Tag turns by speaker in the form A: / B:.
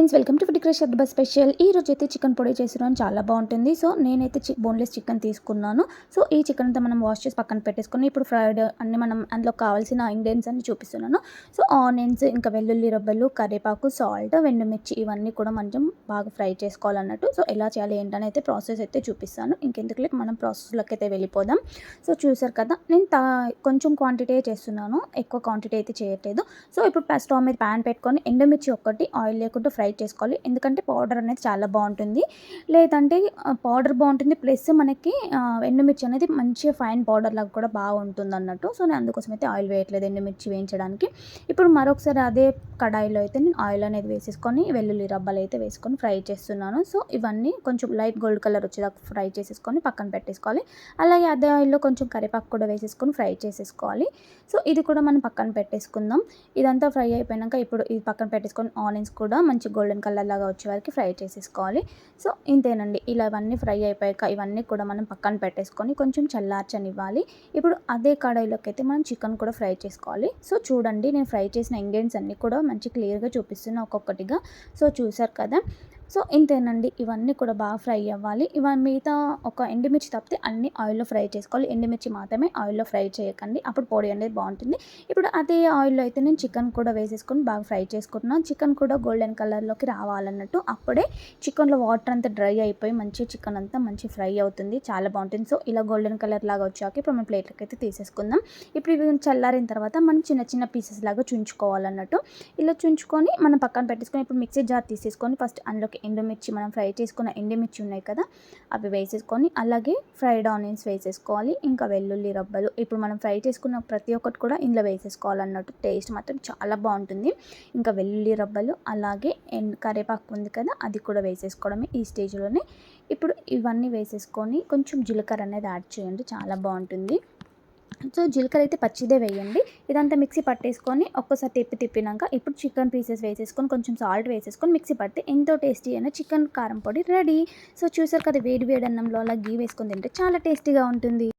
A: Friends, welcome to food crush Arba special. ఈ రోజు అయితే చికెన్ పొడి చేస్తున్నాను, చాలా బాగుంటుంది. సో నేనైతే బోన్లెస్ చికెన్ తీసుకున్నాను. సో ఈ చికెన్ అంతా మనం వాష్ చేసి పక్కన పెట్టేసుకొని ఇప్పుడు ఫ్రైడ్ అన్ని మనం అందులో కావాల్సిన ఇంగ్రీడియంట్స్ అన్ని చూపిస్తున్నాను. సో ఆనియన్స్, ఇంకా వెల్లుల్లి రబ్బలు, కరివేపాకు, సాల్ట్, ఎండుమిర్చి ఇవన్నీ కూడా మనం బాగా ఫ్రై చేసుకోవాలన్నట్టు. సో ఎలా చేయాలి ఏంటని అయితే ప్రాసెస్ అయితే చూపిస్తాను. ఇంకెందుకు మనం ప్రాసెస్లోకి అయితే వెళ్ళిపోదాం. సో చూసారు కదా, నేను కొంచెం క్వాంటిటీ చేస్తున్నాను, ఎక్కువ క్వాంటిటీ అయితే చేయట్లేదు. సో ఇప్పుడు స్టవ్ మీద ప్యాన్ పెట్టుకొని ఎండుమిర్చి ఒక్కటి ఆయిల్ లేకుండా ఫ్రై చేసుకోవాలి. ఎందుకంటే పౌడర్ అనేది చాలా బాగుంటుంది, లేదంటే పౌడర్ బాగుంటుంది ప్లస్ మనకి ఎండుమిర్చి అనేది మంచిగా ఫైన్ పౌడర్ లాగా కూడా బాగుంటుంది అన్నట్టు. సో నేను అందుకోసం అయితే ఆయిల్ వేయట్లేదు ఎండుమిర్చి వేయించడానికి. ఇప్పుడు మరొకసారి అదే కడాయిలో అయితే నేను ఆయిల్ అనేది వేసేసుకొని వెల్లుల్లి రబ్బలు అయితే వేసుకొని ఫ్రై చేస్తున్నాను. సో ఇవన్నీ కొంచెం లైట్ గోల్డ్ కలర్ వచ్చేదాకా ఫ్రై చేసేసుకొని పక్కన పెట్టేసుకోవాలి. అలాగే అదే ఆయిల్లో కొంచెం కరివేపాకు కూడా వేసేసుకొని ఫ్రై చేసేసుకోవాలి. సో ఇది కూడా మనం పక్కన పెట్టేసుకుందాం. ఇదంతా ఫ్రై అయిపోయాక ఇప్పుడు ఇది పక్కన పెట్టేసుకొని ఆనియన్స్ కూడా మంచి గోల్డెన్ కలర్ లాగా వచ్చే వరకు ఫ్రై చేసేసుకోవాలి. సో ఇంతేనండి, ఇలా ఇవన్నీ ఫ్రై అయిపోయాక ఇవన్నీ కూడా మనం పక్కన పెట్టేసుకొని కొంచెం చల్లార్చనివ్వాలి. ఇప్పుడు అదే కడాయిలోకి అయితే మనం చికెన్ కూడా ఫ్రై చేసుకోవాలి. సో చూడండి, నేను ఫ్రై చేసిన ఇంగ్రీడియంట్స్ అన్నీ కూడా మంచి క్లియర్గా చూపిస్తున్నా ఒక్కొక్కటిగా. సో చూసారు కదా, సో ఇంతేనండి, ఇవన్నీ కూడా బాగా ఫ్రై అవ్వాలి. ఇవన్నీ మిగతా ఒక ఎండుమిర్చి తప్పితే అన్ని ఆయిల్లో ఫ్రై చేసుకోవాలి. ఎండుమిర్చి మాత్రమే ఆయిల్లో ఫ్రై చేయకండి, అప్పుడు పొడి అనేది బాగుంటుంది. ఇప్పుడు అదే ఆయిల్లో అయితే నేను చికెన్ కూడా వేసేసుకొని బాగా ఫ్రై చేసుకుంటున్నాను. చికెన్ కూడా గోల్డెన్ కలర్లోకి రావాలన్నట్టు, అప్పుడే చికెన్లో వాటర్ అంతా డ్రై అయిపోయి మంచి చికెన్ అంతా మంచి ఫ్రై అవుతుంది, చాలా బాగుంటుంది. సో ఇలా గోల్డెన్ కలర్ లాగా వచ్చాక ఇప్పుడు మనం ప్లేట్లోకి అయితే తీసేసుకుందాం. ఇప్పుడు ఇవి చల్లారిన తర్వాత మనం చిన్న చిన్న పీసెస్ లాగా చుంచుకోవాలన్నట్టు. ఇలా చుంచుకొని మనం పక్కన పెట్టేసుకొని ఇప్పుడు మిక్సీ జార్ తీసేసుకొని ఫస్ట్ అందులోకి ఎండుమిర్చి, మనం ఫ్రై చేసుకున్న ఎండుమిర్చి ఉన్నాయి కదా అవి వేసేసుకొని, అలాగే ఫ్రైడ్ ఆనియన్స్ వేసేసుకోవాలి. ఇంకా వెల్లుల్లి రబ్బలు ఇప్పుడు మనం ఫ్రై చేసుకున్న ప్రతి ఒక్కటి కూడా ఇందులో వేసేసుకోవాలన్నట్టు. టేస్ట్ మాత్రం చాలా బాగుంటుంది. ఇంకా వెల్లుల్లి రబ్బలు అలాగే కరివేపాకు ఉంది కదా అది కూడా వేసేసుకోవడమే ఈ స్టేజ్లోనే. ఇప్పుడు ఇవన్నీ వేసేసుకొని కొంచెం జీలకర్ర అనేది యాడ్ చేయండి, చాలా బాగుంటుంది. సో జీలకర్ర అయితే పచ్చిదే వేయండి. ఇదంతా మిక్సీ పట్టేసుకొని ఒక్కసారి తిప్పినాక ఇప్పుడు చికెన్ పీసెస్ వేసేసుకొని కొంచెం సాల్ట్ వేసేసుకొని మిక్సీ పడితే ఎంతో టేస్టీ అయిన చికెన్ కారం పొడి రెడీ. సో చూసారు కదా, వేడి వేడి అన్నంలో అలా గీ వేసుకొని తింటే చాలా టేస్టీగా ఉంటుంది.